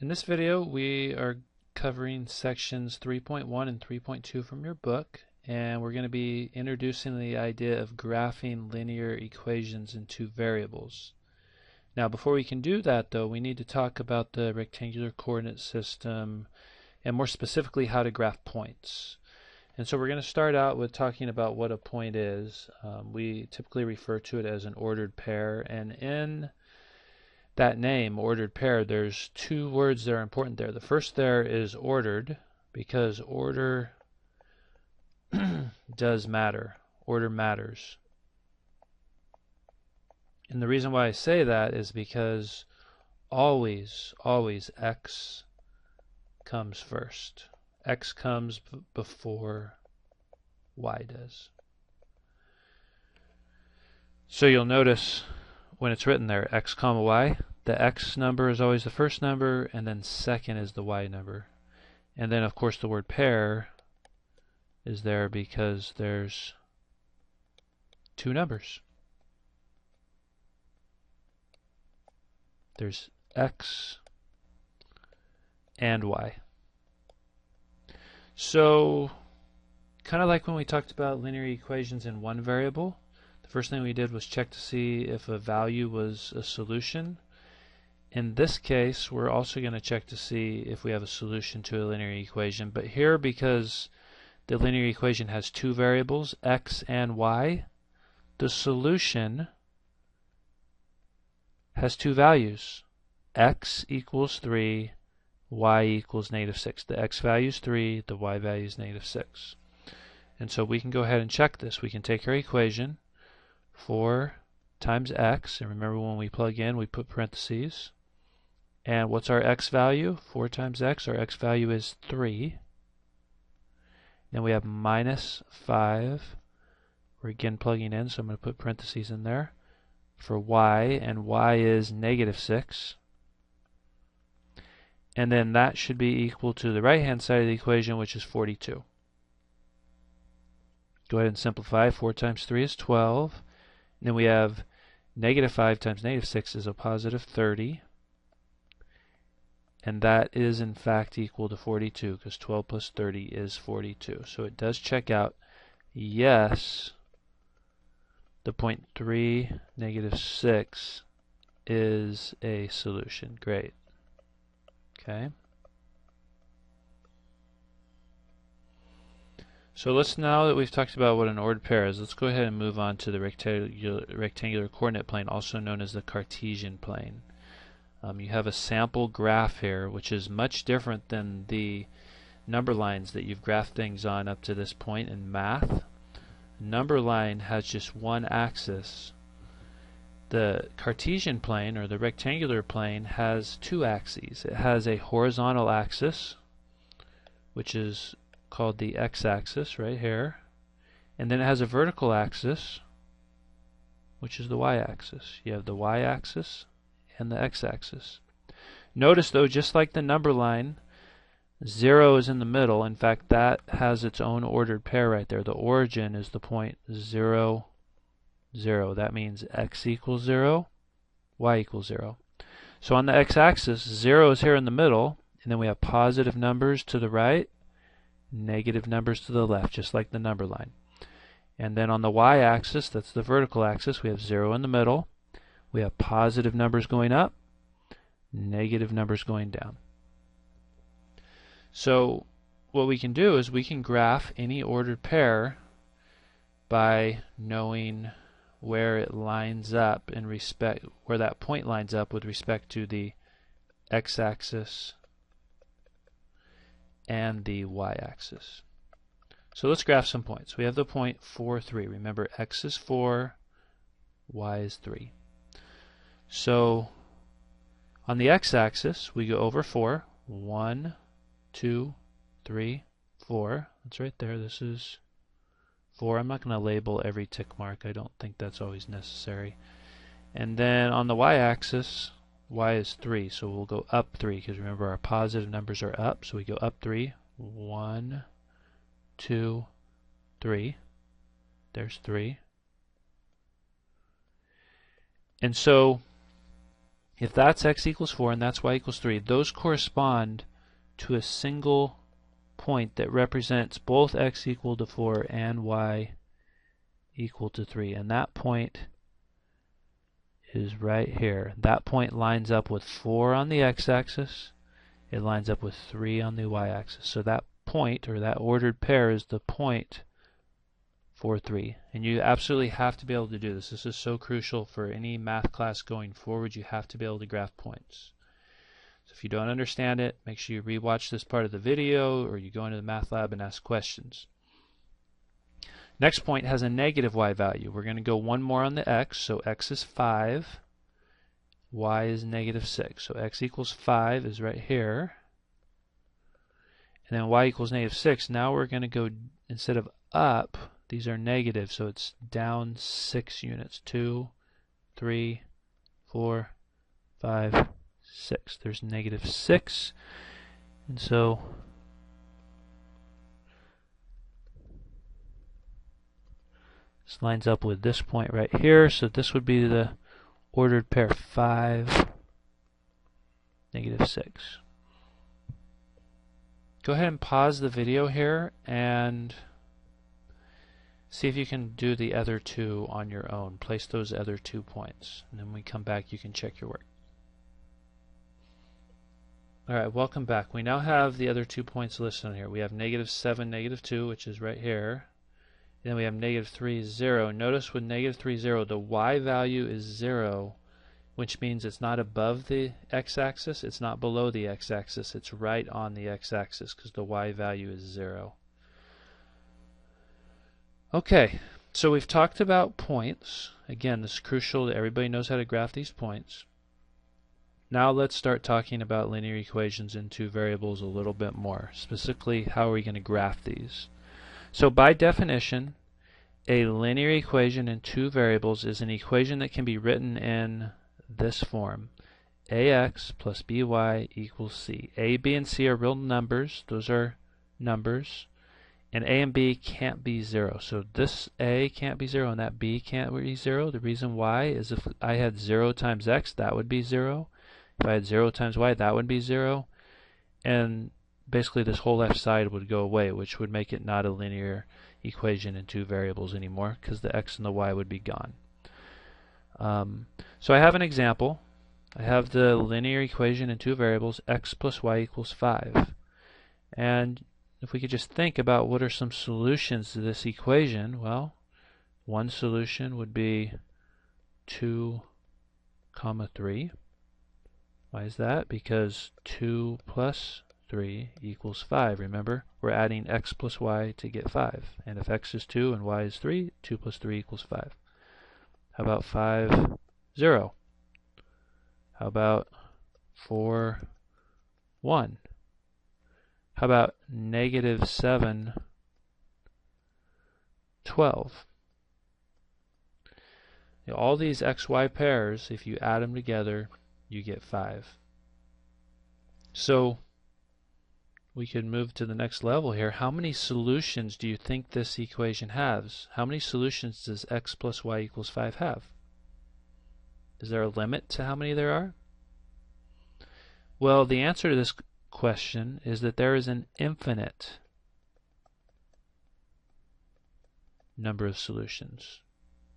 In this video, we are covering sections 3.1 and 3.2 from your book, and we're going to be introducing the idea of graphing linear equations in two variables. Now, before we can do that, though, we need to talk about the rectangular coordinate system, and more specifically, how to graph points. And so we're going to start out with talking about what a point is. We typically refer to it as an ordered pair, and in that name, ordered pair, there's two words that are important there. The first there is ordered, because order does matter. Order matters. And the reason why I say that is because always x comes first. X comes before y does. So you'll notice when it's written there, x comma y, the x number is always the first number, and then second is the y number. And then, of course, the word pair is there because there's two numbers. There's x and y. So, kind of like when we talked about linear equations in one variable, the first thing we did was check to see if a value was a solution. In this case, we're also going to check to see if we have a solution to a linear equation. But here, because the linear equation has two variables, x and y, the solution has two values. X equals 3, y equals -6. The x value is 3, the y value is -6. And so we can go ahead and check this. We can take our equation, 4 times x, and remember when we plug in we put parentheses. And what's our x value? 4 times x, our x value is 3. Then we have -5. We're again plugging in, so I'm going to put parentheses in there for y, and y is -6. And then that should be equal to the right hand side of the equation, which is 42. Go ahead and simplify. 4 times 3 is 12. And then we have -5 times -6 is a positive 30. And that is in fact equal to 42, because 12 plus 30 is 42. So it does check out. Yes, the point 3, -6 is a solution. Great. Okay. So now that we've talked about what an ordered pair is, let's go ahead and move on to the rectangular coordinate plane, also known as the Cartesian plane. You have a sample graph here, which is much different than the number lines that you've graphed things on up to this point in math. Number line has just one axis. The Cartesian plane, or the rectangular plane, has two axes. It has a horizontal axis, which is called the x-axis right here, and then it has a vertical axis, which is the y-axis. You have the y-axis and the x-axis. Notice though, just like the number line, 0 is in the middle. In fact, that has its own ordered pair right there. The origin is the point 0, 0. That means x equals 0, y equals 0. So on the x-axis, 0 is here in the middle, and then we have positive numbers to the right, negative numbers to the left, just like the number line. And then on the y-axis, that's the vertical axis, we have 0 in the middle. We have positive numbers going up, negative numbers going down. So what we can do is we can graph any ordered pair by knowing where it lines up in respect, where that point lines up with respect to the x-axis and the y-axis. So let's graph some points. We have the point 4, 3. Remember, x is 4, y is 3. So on the x-axis, we go over 4. 1, 2, 3, 4. That's right there. This is 4. I'm not going to label every tick mark. I don't think that's always necessary. And then on the y-axis, y is 3, so we'll go up 3, because remember our positive numbers are up, so we go up 3. 1, 2, 3. There's 3. And so If that's x equals 4 and that's y equals 3, those correspond to a single point that represents both x equal to 4 and y equal to 3. And that point is right here. That point lines up with 4 on the x-axis. It lines up with 3 on the y-axis. So that point, or that ordered pair, is the point for 3. And you absolutely have to be able to do this. This is so crucial for any math class going forward. You have to be able to graph points. So if you don't understand it, make sure you rewatch this part of the video, or you go into the math lab and ask questions. Next point has a negative y value. We're going to go one more on the x, so x is 5, y is negative 6. So x equals 5 is right here, and then y equals negative 6. Now we're going to go, instead of up, these are negative, so it's down 6 units. 2, 3, 4, 5, 6. There's negative 6, and so this lines up with this point right here, so this would be the ordered pair 5, negative 6. Go ahead and pause the video here and see if you can do the other two on your own. Place those other 2 points, and then when we come back you can check your work. Alright, welcome back. We now have the other 2 points listed on here. We have negative 7, negative 2, which is right here. Then we have negative 3, 0. Notice with negative 3, 0, the y value is 0, which means it's not above the x-axis, it's not below the x-axis, it's right on the x-axis because the y value is 0. Okay, so we've talked about points. Again, this is crucial that everybody knows how to graph these points. Now let's start talking about linear equations in 2 variables a little bit more. Specifically, how are we going to graph these? So by definition, a linear equation in 2 variables is an equation that can be written in this form. ax plus by equals c. A, b, and c are real numbers. Those are numbers. And a and b can't be 0. So this a can't be 0 and that b can't be 0. The reason why is if I had 0 times x, that would be 0. If I had 0 times y, that would be 0. And basically this whole left side would go away, which would make it not a linear equation in 2 variables anymore, because the x and the y would be gone. So I have an example. I have the linear equation in 2 variables, x plus y equals 5. And if we could just think about what are some solutions to this equation, well, one solution would be 2, 3. Why is that? Because 2 plus 3 equals 5. Remember, we're adding x plus y to get 5. And if x is 2 and y is 3, 2 plus 3 equals 5. How about 5, 0? How about 4, 1? How about negative 7, 12? You know, all these xy pairs, if you add them together, you get 5. So we can move to the next level here. How many solutions do you think this equation has? How many solutions does x plus y equals 5 have? Is there a limit to how many there are? Well, the answer to this question is that there is an infinite number of solutions.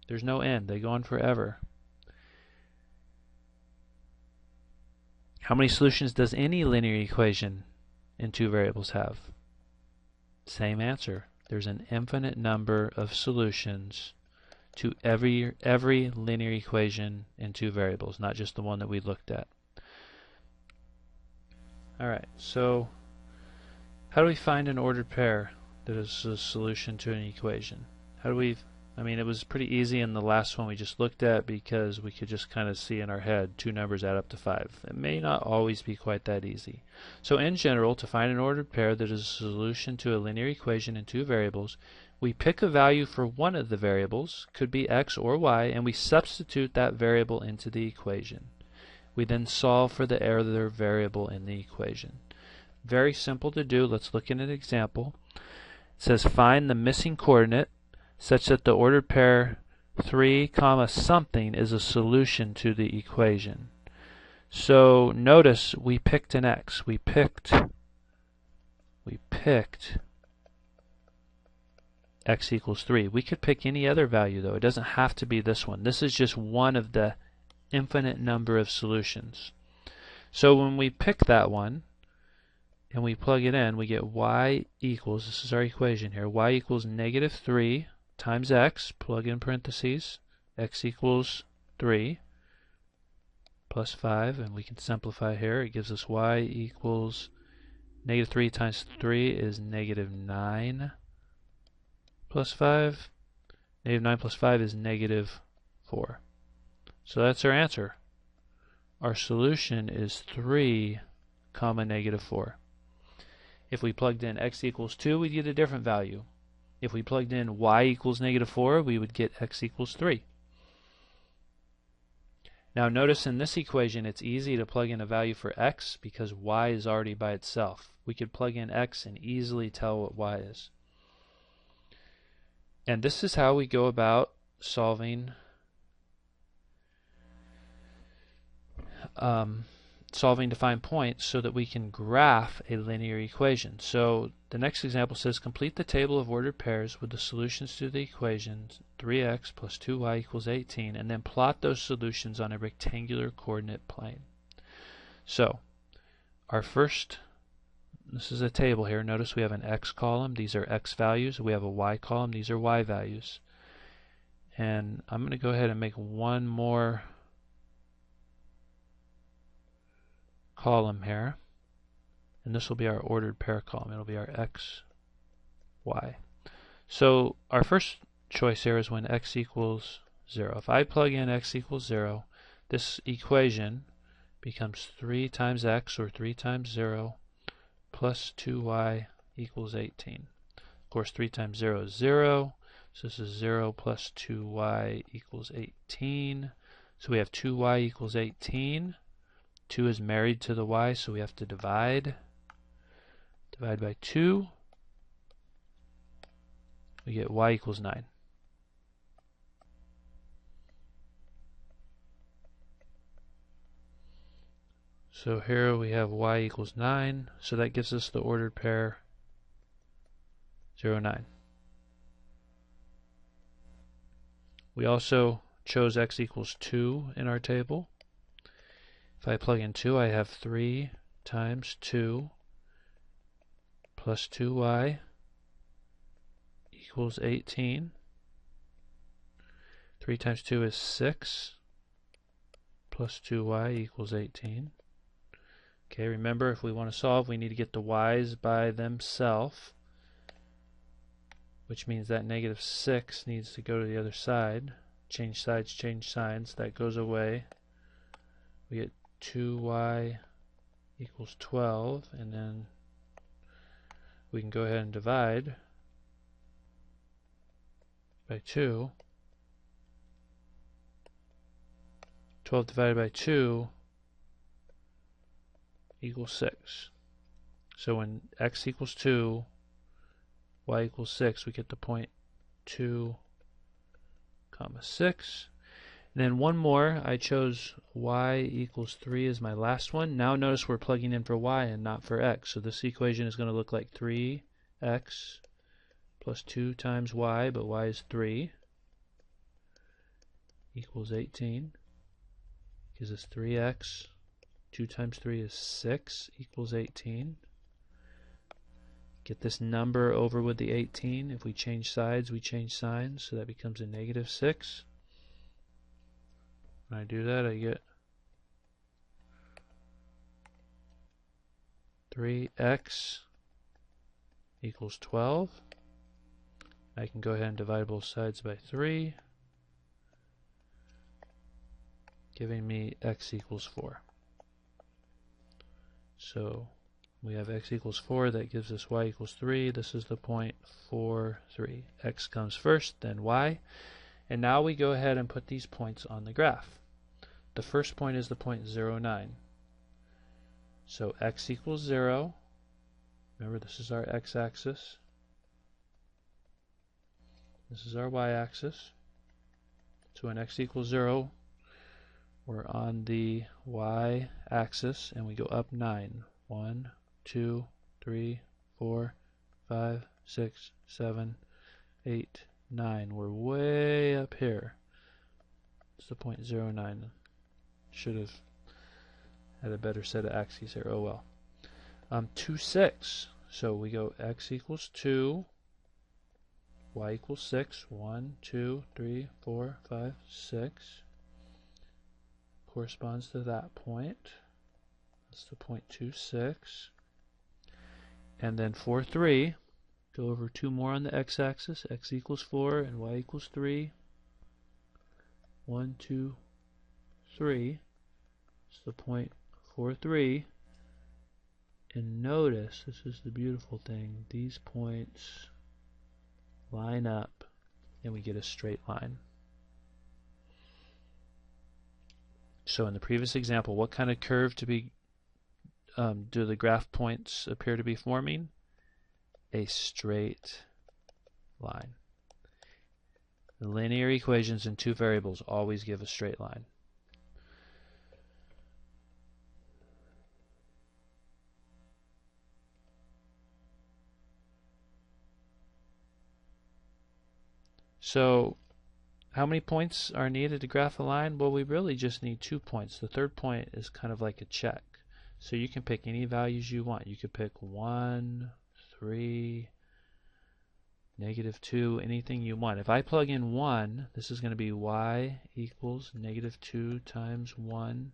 There's no end. They go on forever. How many solutions does any linear equation in 2 variables have? Same answer. There's an infinite number of solutions to every linear equation in 2 variables, not just the one that we looked at. Alright, so how do we find an ordered pair that is a solution to an equation? How do we, it was pretty easy in the last one we just looked at because we could just kind of see in our head 2 numbers add up to 5. It may not always be quite that easy. So in general, to find an ordered pair that is a solution to a linear equation in 2 variables, we pick a value for one of the variables, could be x or y, and we substitute that variable into the equation. We then solve for the other variable in the equation. Very simple to do. Let's look at an example. It says find the missing coordinate such that the ordered pair 3, something is a solution to the equation. So notice we picked an x. We picked x equals 3. We could pick any other value though. It doesn't have to be this one. This is just one of the infinite number of solutions. So when we pick that one and we plug it in, we get y equals, this is our equation here, y equals negative 3 times x, plug in parentheses, x equals 3 plus 5, and we can simplify here. It gives us y equals negative 3 times 3 is negative 9 plus 5. Negative 9 plus 5 is negative 4. So that's our answer. Our solution is 3 comma negative 4. If we plugged in x equals 2, we'd get a different value. If we plugged in y equals negative 4, we would get x equals 3. Now notice in this equation it's easy to plug in a value for x because y is already by itself. We could plug in x and easily tell what y is. And this is how we go about solving to find points so that we can graph a linear equation. So the next example says complete the table of ordered pairs with the solutions to the equations 3x plus 2y equals 18 and then plot those solutions on a rectangular coordinate plane. So our first, this is a table here. Notice we have an x column. These are x values. We have a y column. These are y values. And I'm going to go ahead and make one more column here, and this will be our ordered pair column. It'll be our x, y. So our first choice here is when x equals 0. If I plug in x equals 0, this equation becomes 3 times x, or 3 times 0, plus 2y equals 18. Of course, 3 times 0 is 0, so this is 0 plus 2y equals 18. So we have 2y equals 18. 2 is married to the y, so we have to divide. Divide by 2. We get y equals 9. So here we have y equals 9, so that gives us the ordered pair 0, 9. We also chose x equals 2 in our table. If I plug in 2, I have 3 times 2 plus 2y equals 18. 3 times 2 is 6 plus 2y equals 18. Okay, remember if we want to solve, we need to get the y's by themselves, which means that negative 6 needs to go to the other side. Change sides, change signs. That goes away. We get 2y equals 12, and then we can go ahead and divide by 2. 12 divided by 2 equals 6. So when x equals 2, y equals 6, we get the point 2 comma 6. And then one more, I chose y equals 3 as my last one. Now notice we're plugging in for y and not for x. So this equation is going to look like 3x plus 2 times y, but y is 3, equals 18. Gives us 3x. 2 times 3 is 6, equals 18. Get this number over with the 18. If we change sides, we change signs, so that becomes a negative 6. When I do that, I get 3x equals 12. I can go ahead and divide both sides by 3, giving me x equals 4. So we have x equals 4, that gives us y equals 3. This is the point 4, 3. X comes first, then y. And now we go ahead and put these points on the graph. The first point is the point 0, 9. So x equals 0. Remember, this is our x-axis. This is our y-axis. So when x equals 0, We're on the y-axis and we go up 9. 1, 2, 3, 4, 5, 6, 7, 8, 9. We're way up here. It's the 0.09. Should have had a better set of axes here. Oh well. 2, 6. So we go x equals 2, y equals 6. 1, 2, 3, 4, 5, 6. Corresponds to that point. That's the 0.26. And then 4, 3. Go over 2 more on the x-axis. X equals 4 and y equals 3. 1, 2, 3. It's the 0.43. And notice, this is the beautiful thing, these points line up and we get a straight line. So in the previous example, what kind of curve do the graph points appear to be forming? A straight line. The linear equations in 2 variables always give a straight line. So how many points are needed to graph a line? Well, we really just need 2 points. The third point is kind of like a check. So you can pick any values you want. You could pick 1, 3, -2, anything you want. If I plug in 1, this is going to be y equals -2 times 1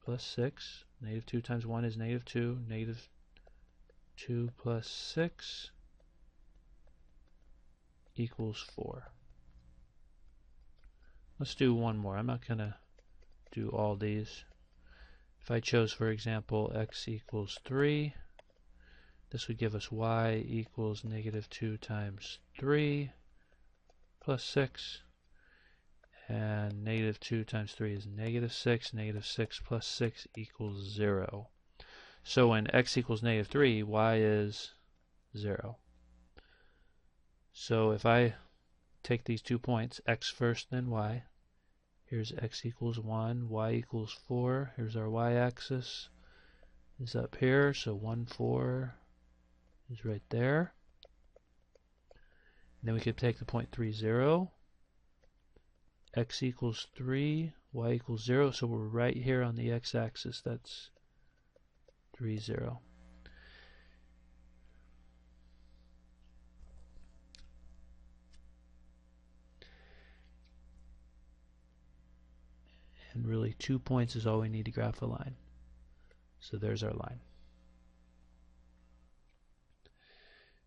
plus 6. -2 times 1 is -2. -2 plus 6 equals 4. Let's do one more. I'm not going to do all these. If I chose, for example, x equals 3, this would give us y equals -2 times 3 plus 6. And -2 times 3 is -6. -6 plus 6 equals 0. So when x equals -3, y is 0. So if I take these 2 points, x first, then y. Here's x equals 1, y equals 4. Here's our y-axis. Is up here, so 1, 4 is right there. And then we could take the point 3, 0. X equals 3, y equals 0, so we're right here on the x-axis. That's 3, 0. And really 2 points is all we need to graph a line. So there's our line.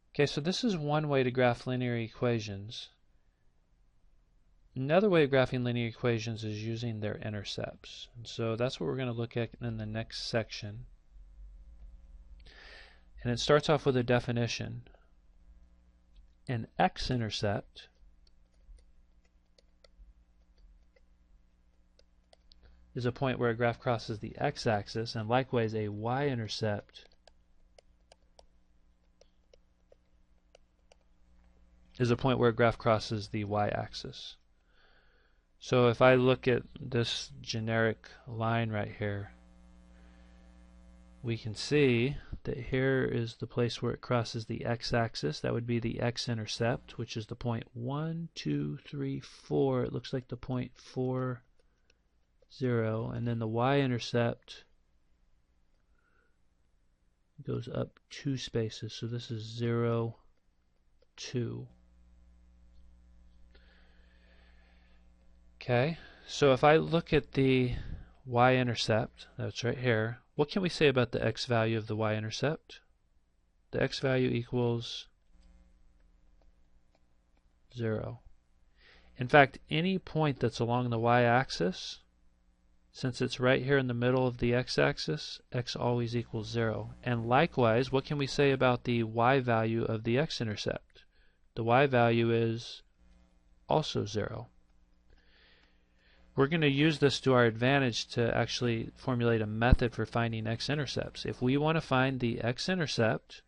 Okay, so this is one way to graph linear equations. Another way of graphing linear equations is using their intercepts. And so that's what we're going to look at in the next section. And it starts off with a definition. An x-intercept is a point where a graph crosses the x-axis, and likewise a y-intercept is a point where a graph crosses the y-axis. So if I look at this generic line right here, we can see that here is the place where it crosses the x-axis. That would be the x-intercept, which is the point 1, 2, 3, 4. It looks like the point 4, 0. And then the y-intercept goes up 2 spaces. So this is 0, 2. Okay, so if I look at the y-intercept, that's right here, what can we say about the x value of the y-intercept? The x value equals 0. In fact, any point that's along the y-axis, since it's right here in the middle of the x-axis, x always equals 0. And likewise, what can we say about the y value of the x-intercept? The y value is also 0. We're going to use this to our advantage to actually formulate a method for finding x-intercepts. If we want to find the x-intercept,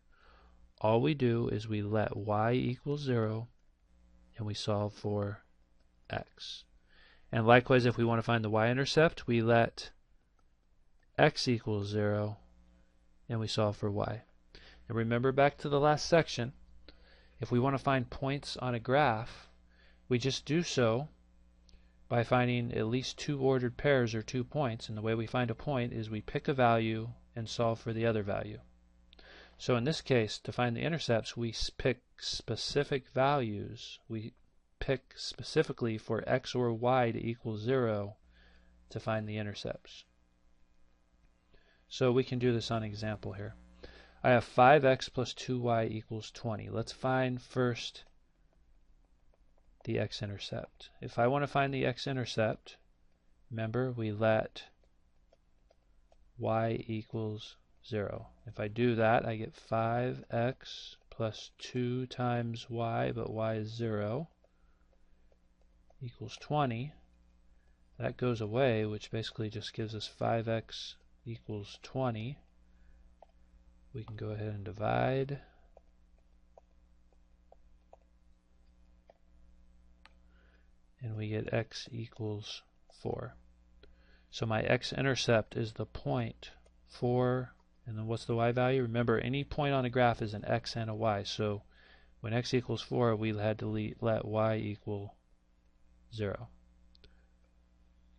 all we do is we let y equal 0 and we solve for x. And likewise, if we want to find the y-intercept, we let x equals 0 and we solve for y. And remember back to the last section, if we want to find points on a graph, we just do so by finding at least two ordered pairs or 2 points. And the way we find a point is we pick a value and solve for the other value. So in this case, to find the intercepts, we pick specific values. We pick specifically for x or y to equal 0 to find the intercepts. So we can do this on an example here. I have 5x plus 2y equals 20. Let's find first the x-intercept. If I want to find the x-intercept, remember we let y equals 0. If I do that, I get 5x plus 2 times y, but y is 0, equals 20. That goes away, which basically just gives us 5x equals 20. We can go ahead and divide. And we get x equals 4. So my x-intercept is the point 4, and then what's the y value? Remember, any point on a graph is an x and a y, so when x equals 4, we had to let y equal 0.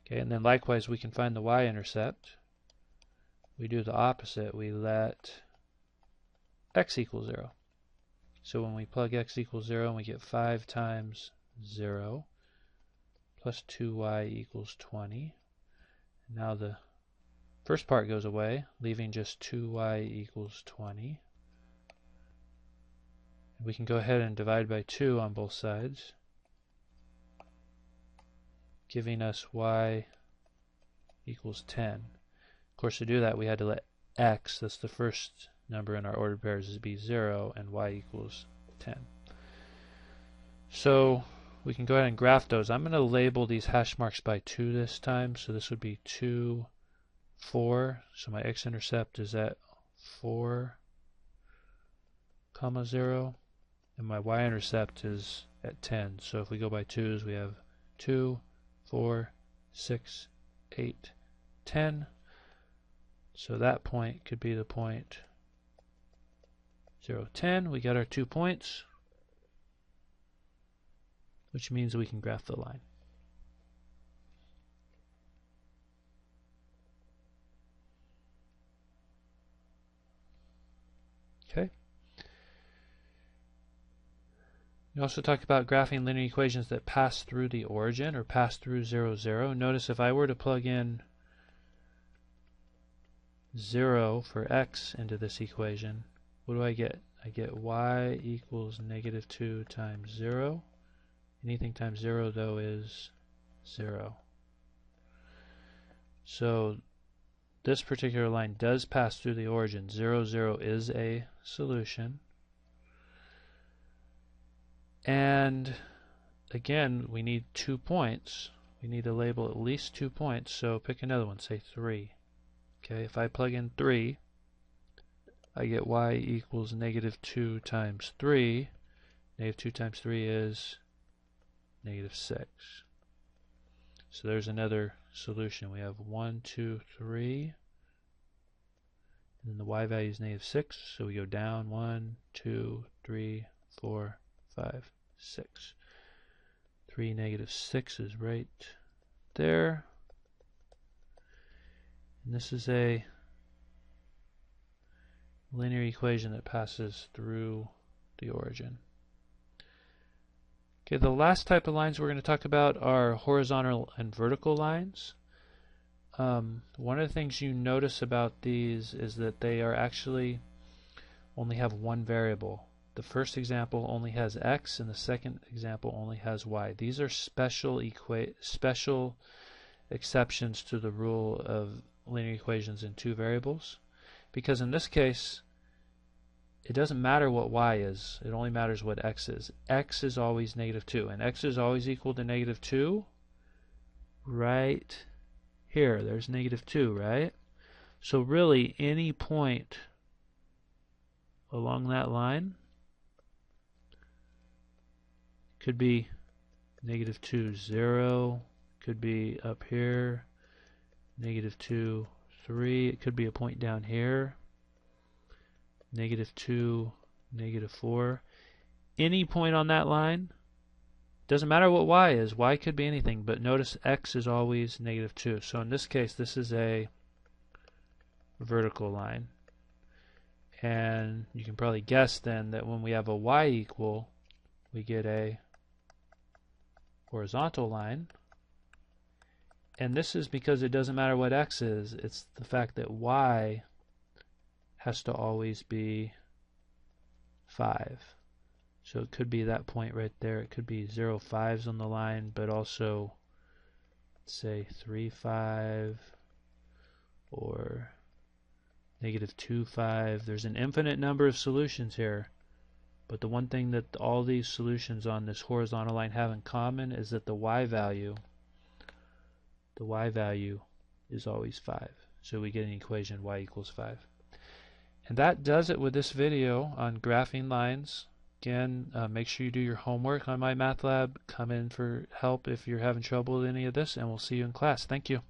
Okay, and then likewise we can find the y-intercept. We do the opposite. We let x equals 0. So when we plug x equals 0, we get 5 times 0 plus 2y equals 20. Now the first part goes away, leaving just 2y equals 20. We can go ahead and divide by 2 on both sides, giving us y equals 10. Of course, to do that, we had to let x, that's the first number in our ordered pairs, be 0, and y equals 10. So we can go ahead and graph those. I'm going to label these hash marks by 2 this time, so this would be 2, 4. So my x-intercept is at 4, 0, and my y-intercept is at 10. So if we go by 2's, we have 2, 4, 6, 8, 10. So that point could be the point 0, 10. We got our 2 points, which means we can graph the line. Okay. We also talked about graphing linear equations that pass through the origin or pass through 0, 0. Notice if I were to plug in 0 for x into this equation, what do I get? I get y equals negative 2 times 0. Anything times 0, though, is 0. So this particular line does pass through the origin. 0, 0 is a solution. And again, we need 2 points. We need to label at least 2 points, so pick another one, say 3. Okay, if I plug in 3, I get y equals negative 2 times 3. Negative 2 times 3 is negative 6. So there's another solution. We have 1, 2, 3. And then the y value is negative 6, so we go down 1, 2, 3, 4, 5, 6. 3, negative 6 is right there. And this is a linear equation that passes through the origin. Okay, the last type of lines we're going to talk about are horizontal and vertical lines. One of the things you notice about these is that they are actually only have one variable. The first example only has x, and the second example only has y. These are special exceptions to the rule of linear equations in 2 variables, because in this case it doesn't matter what y is, it only matters what x is. X is always negative 2, and x is always equal to negative 2 right here. There's negative 2, right? So really any point along that line could be negative 2, 0, Could be up here, -2, 3. It could be a point down here, -2, -4. Any point on that line, doesn't matter what y is. Y could be anything, but notice x is always -2. So in this case, this is a vertical line. And you can probably guess then that when we have a y equal, we get a horizontal line. And this is because it doesn't matter what x is, it's the fact that y has to always be 5. So it could be that point right there. It could be 0, 5s on the line, but also, say, 3, 5, or -2, 5. There's an infinite number of solutions here. But the one thing that all these solutions on this horizontal line have in common is that the y value is always 5. So we get an equation y equals 5. And that does it with this video on graphing lines. Again, make sure you do your homework on My Math Lab. Come in for help if you're having trouble with any of this, and we'll see you in class. Thank you.